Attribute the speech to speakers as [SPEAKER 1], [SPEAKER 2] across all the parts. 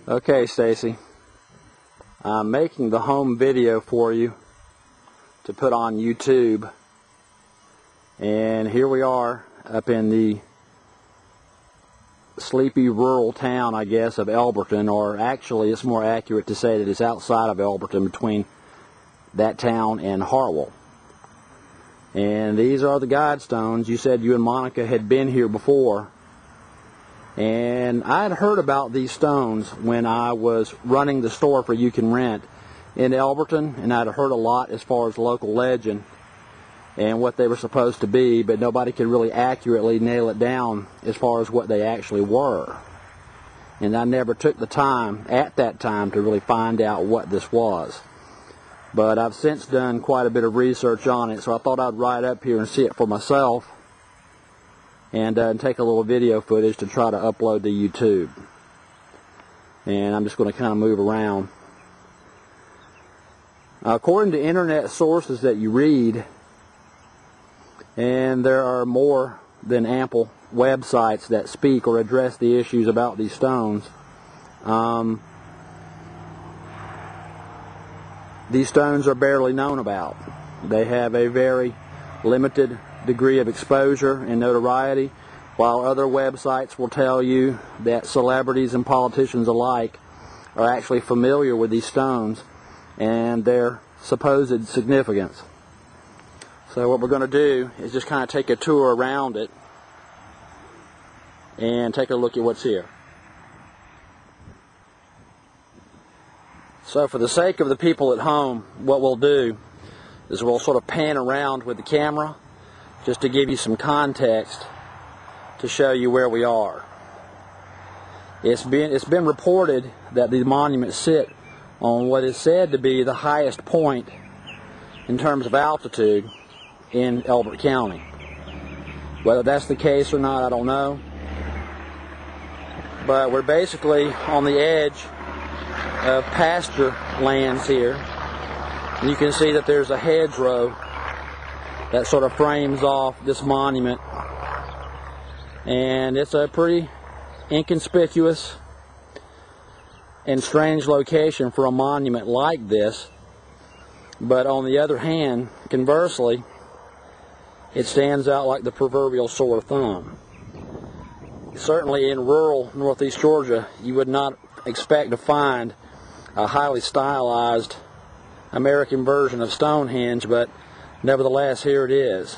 [SPEAKER 1] Okay, Stacy, I'm making the home video for you to put on YouTube, and here we are up in the sleepy rural town, I guess, of Elberton, or actually it's more accurate to say that it's outside of Elberton, between that town and Hartwell. And these are the Guidstones. You said you and Monica had been here before. And I had heard about these stones when I was running the store for You Can Rent in Elberton, and I'd heard a lot as far as local legend and what they were supposed to be, but nobody could really accurately nail it down as far as what they actually were. And I never took the time at that time to really find out what this was. But I've since done quite a bit of research on it, so I thought I'd ride up here and see it for myself and take a little video footage to try to upload to YouTube. And I'm just going to kind of move around. According to internet sources that you read, and there are more than ample websites that speak or address the issues about these stones, these stones are barely known about. They have a very limited degree of exposure and notoriety, while other websites will tell you that celebrities and politicians alike are actually familiar with these stones and their supposed significance. So what we're going to do is just kind of take a tour around it and take a look at what's here. So for the sake of the people at home, what we'll do is we'll sort of pan around with the camera just to give you some context to show you where we are. It's been reported that the monuments sit on what is said to be the highest point in terms of altitude in Elbert County. Whether that's the case or not, I don't know. But we're basically on the edge of pasture lands here. And you can see that there's a hedgerow that sort of frames off this monument. And it's a pretty inconspicuous and strange location for a monument like this. But on the other hand, conversely, it stands out like the proverbial sore thumb. Certainly in rural northeast Georgia, you would not expect to find a highly stylized American version of Stonehenge, but nevertheless, here it is.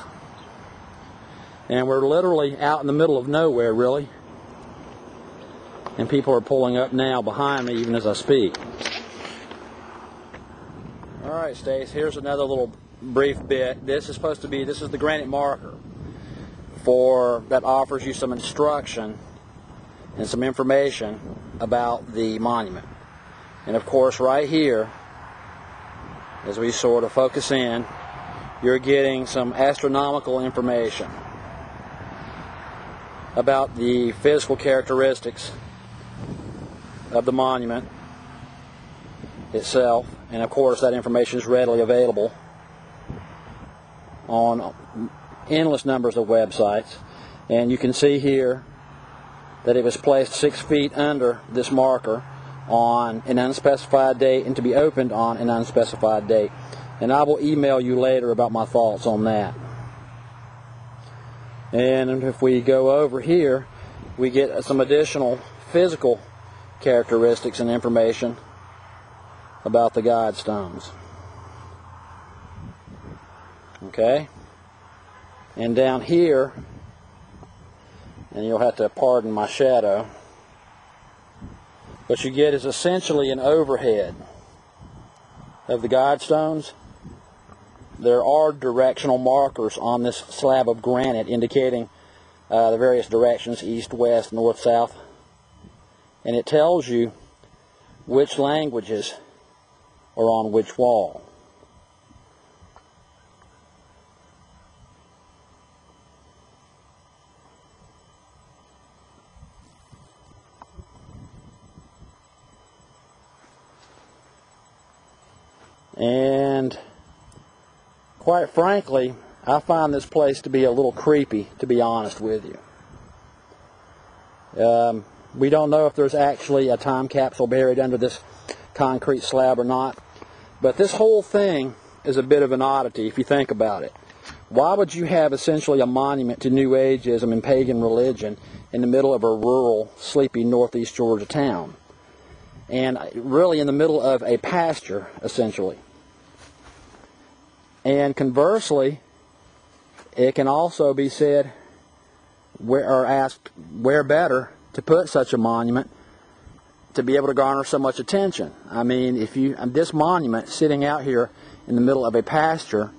[SPEAKER 1] And we're literally out in the middle of nowhere, really. And people are pulling up now behind me, even as I speak. Alright, Stace, here's another little brief bit. This is the granite marker that offers you some instruction and some information about the monument. And of course, right here, as we sort of focus in, you're getting some astronomical information about the physical characteristics of the monument itself. And of course, that information is readily available on endless numbers of websites. And you can see here that it was placed 6 feet under this marker on an unspecified date and to be opened on an unspecified date. And I will email you later about my thoughts on that. And if we go over here, we get some additional physical characteristics and information about the Guidestones. Okay? And down here, and you'll have to pardon my shadow, what you get is essentially an overhead of the Guidestones. There are directional markers on this slab of granite indicating the various directions, east, west, north, south. And it tells you which languages are on which wall. And quite frankly, I find this place to be a little creepy, to be honest with you. We don't know if there's actually a time capsule buried under this concrete slab or not. But this whole thing is a bit of an oddity if you think about it. Why would you have essentially a monument to New Ageism and pagan religion in the middle of a rural, sleepy northeast Georgia town? And really in the middle of a pasture, essentially. And conversely, it can also be said, or asked, where better to put such a monument to be able to garner so much attention? I mean, this monument sitting out here in the middle of a pasture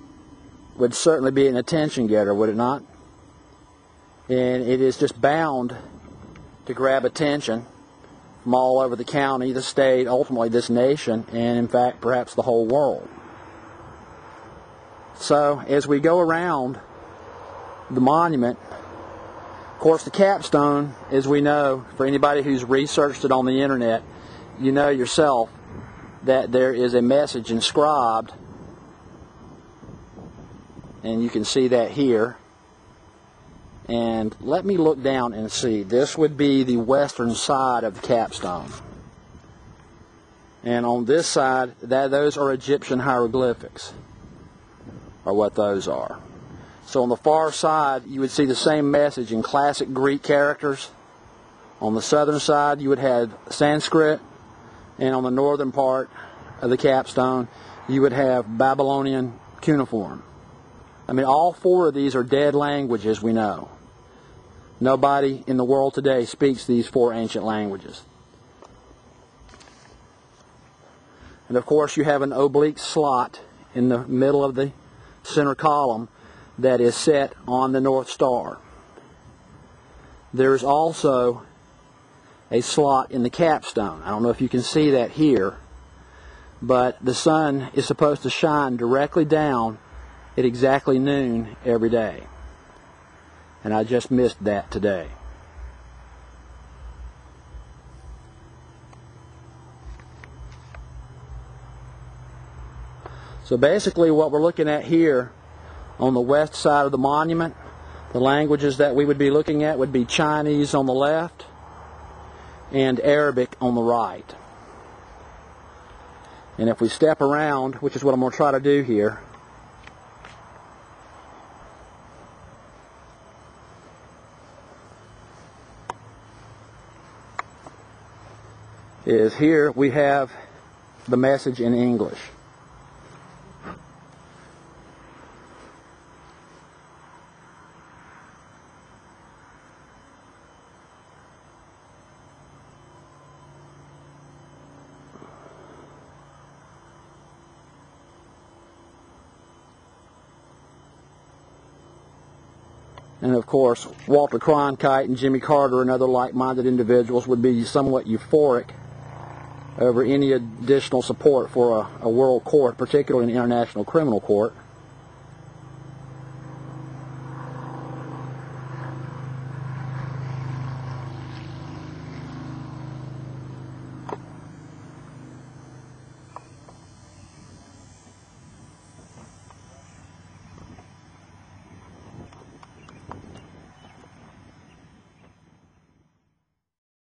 [SPEAKER 1] would certainly be an attention getter, would it not? And it is just bound to grab attention from all over the county, the state, ultimately this nation, and in fact perhaps the whole world. So as we go around the monument, of course the capstone, as we know, for anybody who's researched it on the internet, you know yourself that there is a message inscribed, and you can see that here. And let me look down and see. This would be the western side of the capstone. And on this side, those are Egyptian hieroglyphics, are what those are. So on the far side, you would see the same message in classic Greek characters. On the southern side, you would have Sanskrit. And on the northern part of the capstone, you would have Babylonian cuneiform. I mean, all four of these are dead languages, we know. Nobody in the world today speaks these four ancient languages. And of course, you have an oblique slot in the middle of the center column that is set on the North Star. There's also a slot in the capstone. I don't know if you can see that here, but the sun is supposed to shine directly down at exactly noon every day. And I just missed that today. So basically what we're looking at here on the west side of the monument, the languages that we would be looking at would be Chinese on the left and Arabic on the right. And if we step around, which is what I'm going to try to do here, is here we have the message in English. And of course, Walter Cronkite and Jimmy Carter and other like-minded individuals would be somewhat euphoric over any additional support for a world court, particularly an international criminal court.